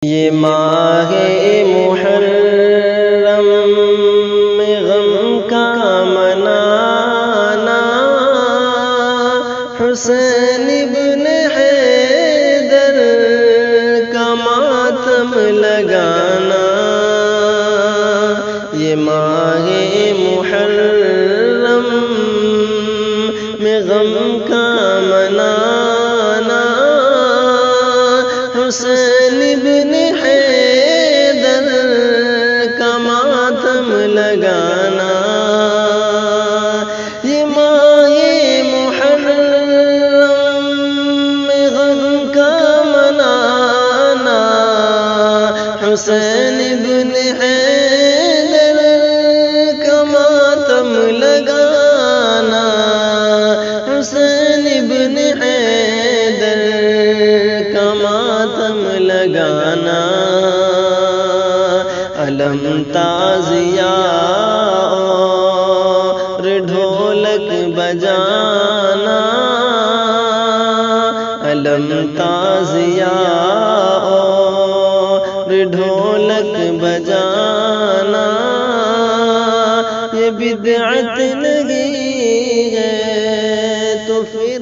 یہ ماہ محرم میں غم کا منانا، حسین ابن حیدر کا ماتم لگانا، یہ ماہ محرم میں غم کا منانا، حسین ابن حیدر کا ماتم لگانا، یہ ماہ محرم میں غم کا منانا، حسین ابن حیدر کا ماتم لگانا، حسین ابن حیدر کا ماتم لگانا، علم تازیہ اور ڈھولک بجانا، علم تازیہ اور ڈھولک بجانا، یہ بدعت نہیں ہے تو پھر